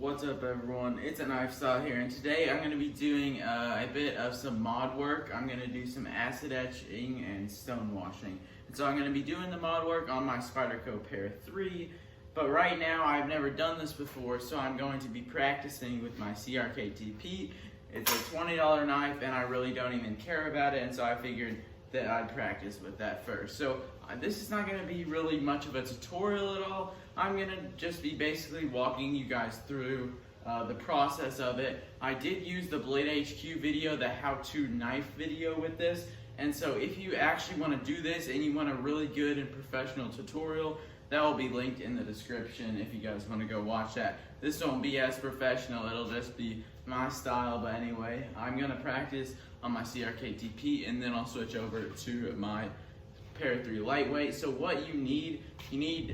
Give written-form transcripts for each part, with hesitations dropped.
What's up everyone, it's a Knife Style here, and today I'm going to be doing a bit of some mod work. I'm going to do some acid etching and stonewashing. And so I'm going to be doing the mod work on my Spyderco Pair 3, but right now I've never done this before, so I'm going to be practicing with my CRKT. It's a $20 knife and I really don't even care about it, and so I figured that I'd practice with that first. So this is not going to be really much of a tutorial at all. I'm going to just be basically walking you guys through the process of it. I did use the Blade HQ video, the how-to knife video with this, and so if you actually want to do this and you want a really good and professional tutorial, that will be linked in the description if you guys want to go watch that. This won't be as professional, it'll just be my style, but anyway, I'm going to practice on my CRKT and then I'll switch over to my Pair 3 lightweight. So what you need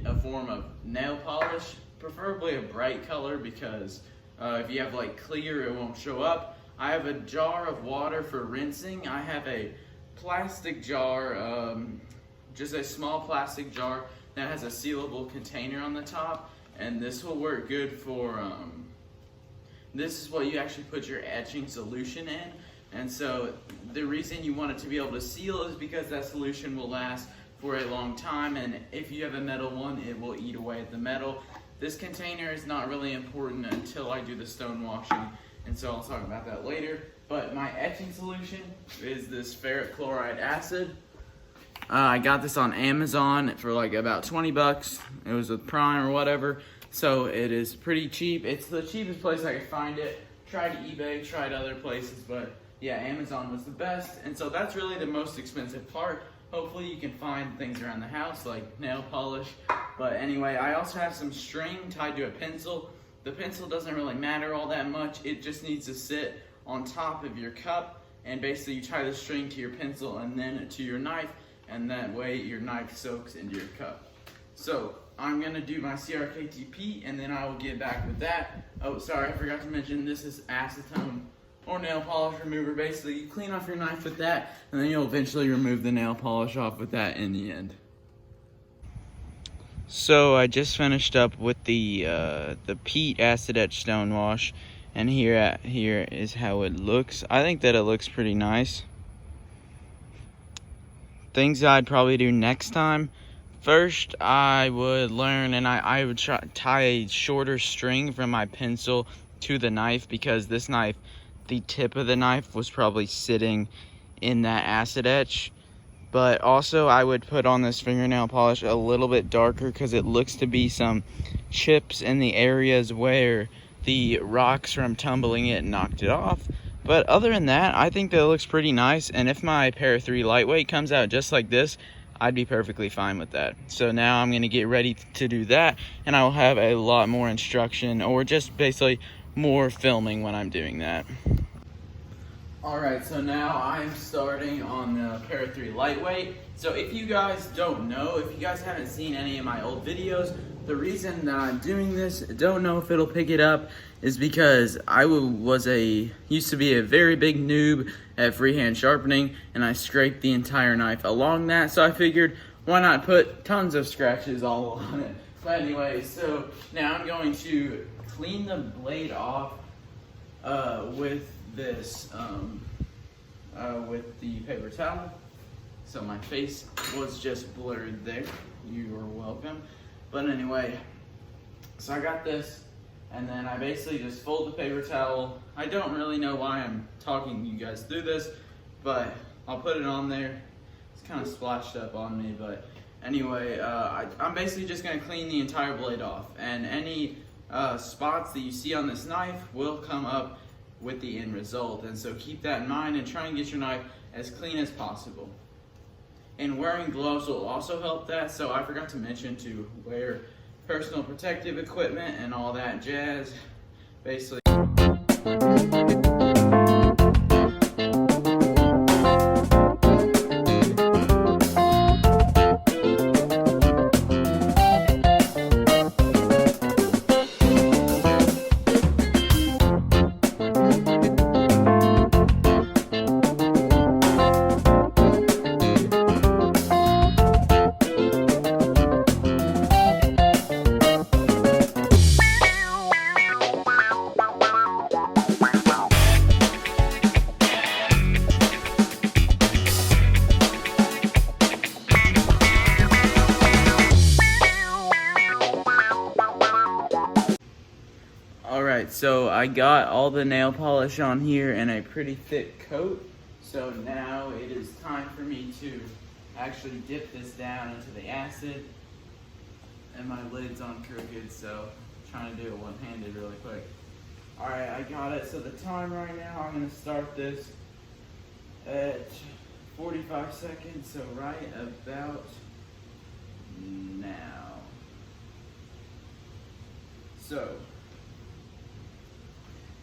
a form of nail polish, preferably a bright color, because if you have like clear, it won't show up. I have a jar of water for rinsing. I have a plastic jar, just a small plastic jar that has a sealable container on the top, and this will work good for, this is what you actually put your etching solution in. And so the reason you want it to be able to seal is because that solution will last for a long time, and if you have a metal one, it will eat away at the metal. This container is not really important until I do the stone washing, and so I'll talk about that later. But my etching solution is this ferric chloride acid. I got this on Amazon for like about 20 bucks. It was with Prime or whatever, so it is pretty cheap. It's the cheapest place I could find it. Tried eBay, tried other places, but yeah, Amazon was the best, and so that's really the most expensive part. Hopefully you can find things around the house like nail polish. But anyway, I also have some string tied to a pencil. The pencil doesn't really matter all that much. It just needs to sit on top of your cup, and basically you tie the string to your pencil and then to your knife, and that way your knife soaks into your cup. So I'm gonna do my CRKT and then I will get back with that. Oh, sorry, I forgot to mention this is acetone or nail polish remover. Basically, you clean off your knife with that, and then you'll eventually remove the nail polish off with that in the end. So I just finished up with the peat acid etch stone wash, and here is how it looks. I think that it looks pretty nice. Things I'd probably do next time. First, I would learn, and I would tie a shorter string from my pencil to the knife, because this knife, the tip of the knife was probably sitting in that acid etch. But also I would put on this fingernail polish a little bit darker, because it looks to be some chips in the areas where the rocks from tumbling it knocked it off. But other than that, I think that it looks pretty nice, and if my Pair 3 lightweight comes out just like this, I'd be perfectly fine with that. So now I'm going to get ready to do that, and I will have a lot more instruction, or just basically more filming when I'm doing that. Alright, so now I'm starting on the Pair 3 lightweight. So if you guys don't know, if you guys haven't seen any of my old videos, the reason that I'm doing this, don't know if it'll pick it up, is because I used to be a very big noob at freehand sharpening, and I scraped the entire knife along that, so I figured why not put tons of scratches all on it. But anyway, so now I'm going to clean the blade off with this, with the paper towel. So my face was just blurred there. You are welcome. But anyway, so I got this, and then I basically just fold the paper towel. I don't really know why I'm talking you guys through this, but I'll put it on there. It's kind of splashed up on me, but anyway, I'm basically just gonna clean the entire blade off, and any spots that you see on this knife will come up with the end result, and so keep that in mind and try and get your knife as clean as possible. And wearing gloves will also help that, so I forgot to mention to wear personal protective equipment and all that jazz. Basically, Alright, so I got all the nail polish on here in a pretty thick coat. So now it is time for me to actually dip this down into the acid. And my lid's on crooked, so I'm trying to do it one-handed really quick. Alright, I got it. So the time right now, I'm going to start this at 45 seconds, so right about now. So,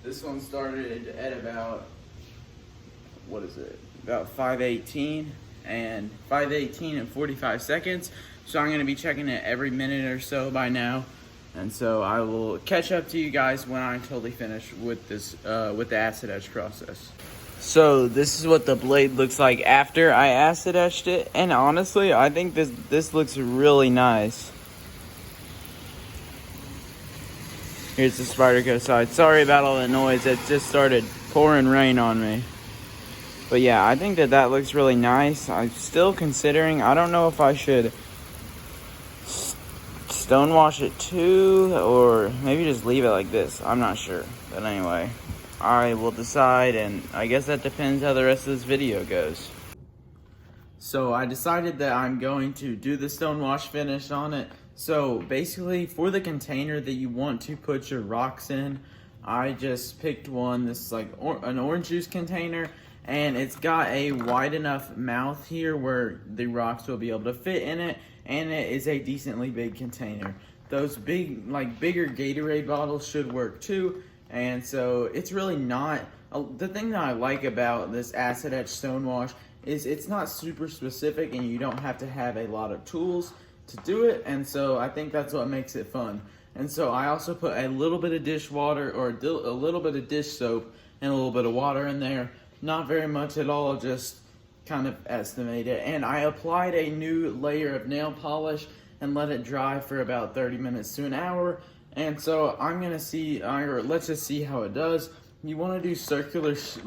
this one started at about, what is it? About 5:18 and 45 seconds. So I'm going to be checking it every minute or so by now. And so I will catch up to you guys when I'm totally finished with this, with the acid etch process. So this is what the blade looks like after I acid etched it. And honestly, I think this looks really nice. Here's the Spyderco side. Sorry about all the noise. It just started pouring rain on me. But yeah, I think that looks really nice. I'm still considering, I don't know if I should stonewash it too, or maybe just leave it like this. I'm not sure. But anyway, I will decide, and I guess that depends how the rest of this video goes. So I decided that I'm going to do the stonewash finish on it. So basically, for the container that you want to put your rocks in, I just picked one. This is like an orange juice container, and it's got a wide enough mouth here where the rocks will be able to fit in it, and it is a decently big container. Those bigger Gatorade bottles should work too, and so it's really not, the thing that I like about this acid etch stonewash is it's not super specific, and you don't have to have a lot of tools to do it, and so I think that's what makes it fun. And so I also put a little bit of dishwater, or a little bit of dish soap, and a little bit of water in there. Not very much at all, just kind of estimate it. And I applied a new layer of nail polish and let it dry for about 30 minutes to an hour. And so I'm gonna see, or let's just see how it does. You want to do circular, just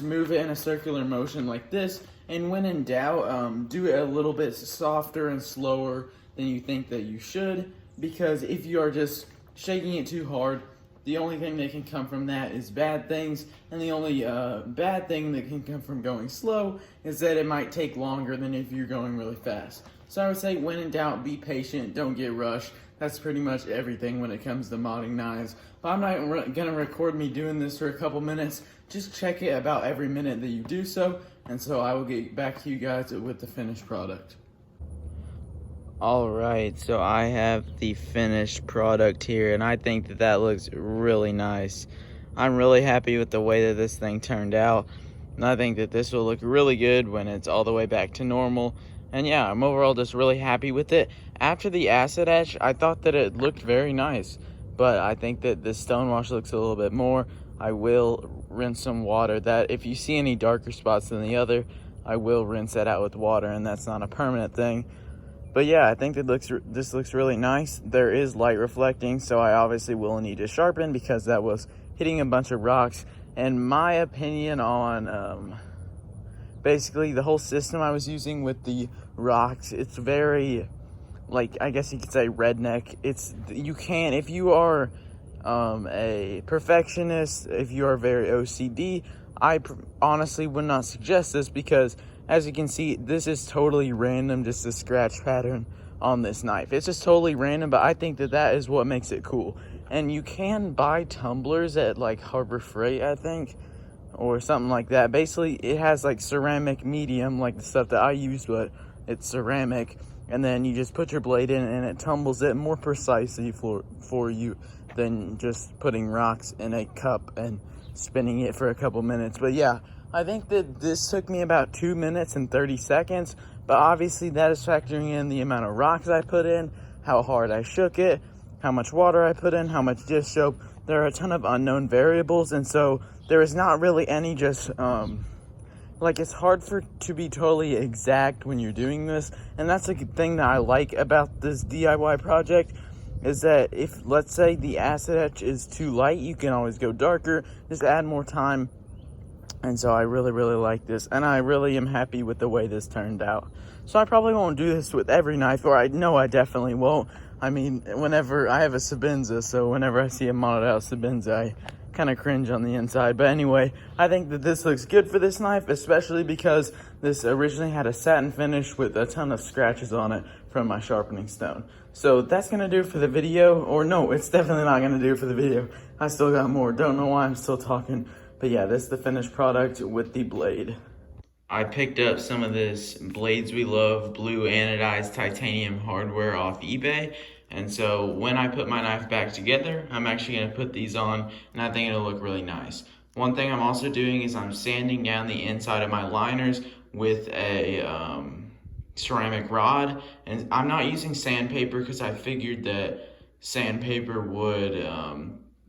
move it in a circular motion like this. And when in doubt, do it a little bit softer and slower than you think that you should, because if you are just shaking it too hard, the only thing that can come from that is bad things, and the only bad thing that can come from going slow is that it might take longer than if you're going really fast. So I would say, when in doubt, be patient, don't get rushed. That's pretty much everything when it comes to modding knives. But I'm not gonna record me doing this for a couple minutes. Just check it about every minute that you do so, and so I will get back to you guys with the finished product. Alright, so I have the finished product here, and I think that looks really nice. I'm really happy with the way that this thing turned out, and I think that this will look really good when it's all the way back to normal. And yeah, I'm overall just really happy with it. After the acid etch, I thought that it looked very nice, but I think that the stonewash looks a little bit more. I will rinse some water. That if you see any darker spots than the other, I will rinse that out with water, and that's not a permanent thing. But yeah, I think this looks really nice. There is light reflecting, so I obviously will need to sharpen because that was hitting a bunch of rocks. And my opinion on basically the whole system I was using with the rocks, it's very, like, I guess you could say redneck. You can, if you are a perfectionist, if you are very OCD, I honestly would not suggest this, because as you can see, this is totally random, just a scratch pattern on this knife. It's just totally random, but I think that is what makes it cool. And you can buy tumblers at like Harbor Freight, I think, or something like that. Basically, it has like ceramic medium, like the stuff that I use, but it's ceramic. And then you just put your blade in, and it tumbles it more precisely for you than just putting rocks in a cup and spinning it for a couple minutes. But yeah, I think that this took me about 2 minutes and 30 seconds, but obviously that is factoring in the amount of rocks I put in, how hard I shook it, how much water I put in, how much dish soap. There are a ton of unknown variables, and so there is not really any just, it's hard to be totally exact when you're doing this. And that's a thing that I like about this DIY project, is that if, let's say, the acid etch is too light, you can always go darker, just add more time. And so I really, really like this, and I really am happy with the way this turned out. So I probably won't do this with every knife, or I know I definitely won't. I mean, whenever I have a Sabinza, so whenever I see a modded out Sabinza, I kind of cringe on the inside. But anyway, I think that this looks good for this knife, especially because this originally had a satin finish with a ton of scratches on it from my sharpening stone. So that's gonna do for the video, or no, it's definitely not gonna do for the video. I still got more, don't know why I'm still talking. But yeah, this is the finished product with the blade. I picked up some of this Blades We Love blue anodized titanium hardware off eBay. And so when I put my knife back together, I'm actually gonna put these on and I think it'll look really nice. One thing I'm also doing is I'm sanding down the inside of my liners with a ceramic rod. And I'm not using sandpaper because I figured that sandpaper would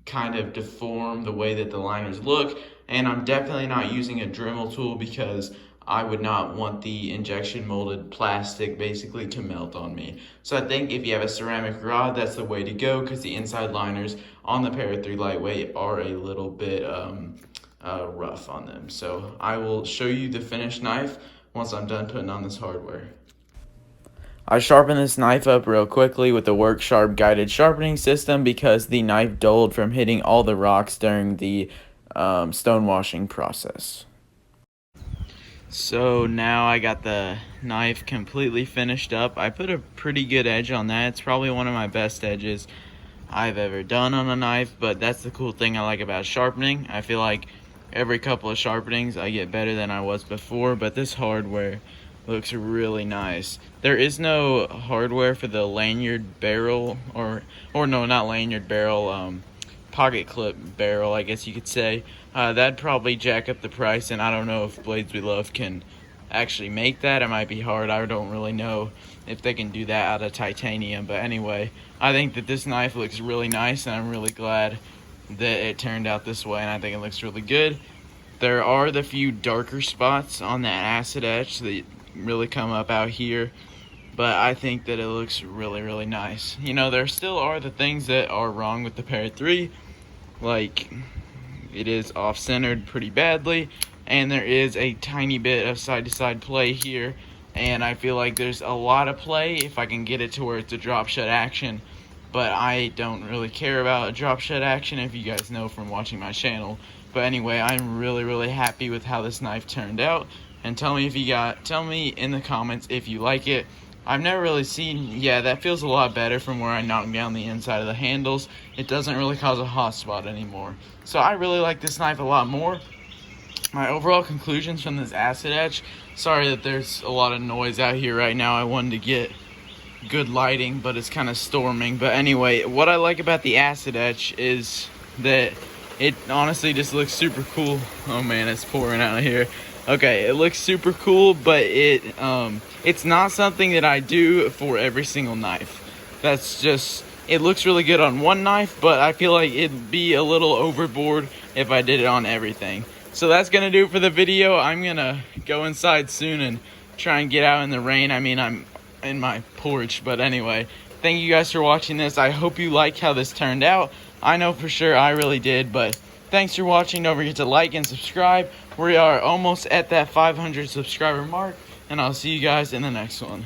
kind of deform the way that the liners look. And I'm definitely not using a Dremel tool because I would not want the injection molded plastic basically to melt on me. So I think if you have a ceramic rod, that's the way to go because the inside liners on the Para 3 Lightweight are a little bit rough on them. So I will show you the finished knife once I'm done putting on this hardware. I sharpened this knife up real quickly with the Work Sharp guided sharpening system because the knife dulled from hitting all the rocks during the stonewashing process. So now I got the knife completely finished up. I put a pretty good edge on that. It's probably one of my best edges I've ever done on a knife, but that's the cool thing I like about sharpening. I feel like every couple of sharpenings I get better than I was before, but this hardware looks really nice. There is no hardware for the lanyard barrel, or no, not lanyard barrel, pocket clip barrel, I guess you could say. That'd probably jack up the price, and I don't know if Blades We Love can actually make that. It might be hard. I don't really know if they can do that out of titanium, but anyway, I think that this knife looks really nice, and I'm really glad that it turned out this way, and I think it looks really good. There are the few darker spots on that acid etch that really come up out here, but I think that it looks really, really nice. You know, there still are the things that are wrong with the Para 3, like it is off-centered pretty badly, and there is a tiny bit of side-to-side play here, and I feel like there's a lot of play if I can get it to where it's a drop shut action, but I don't really care about a drop shut action, if you guys know from watching my channel. But anyway, I'm really, really happy with how this knife turned out, and tell me in the comments if you like it. I've never really seen, yeah, that feels a lot better from where I knocked down the inside of the handles. It doesn't really cause a hot spot anymore. So I really like this knife a lot more. My overall conclusions from this acid etch, sorry that there's a lot of noise out here right now. I wanted to get good lighting, but it's kind of storming. But anyway, what I like about the acid etch is that it honestly just looks super cool. Oh man, it's pouring out of here. Okay, it looks super cool, but it's not something that I do for every single knife. That's just, it looks really good on one knife, but I feel like it'd be a little overboard if I did it on everything. So that's gonna do it for the video. I'm gonna go inside soon and try and get out in the rain. I mean, I'm in my porch, but anyway, thank you guys for watching this. I hope you like how this turned out. I know for sure I really did, but thanks for watching. Don't forget to like and subscribe. We are almost at that 500 subscriber mark, and I'll see you guys in the next one.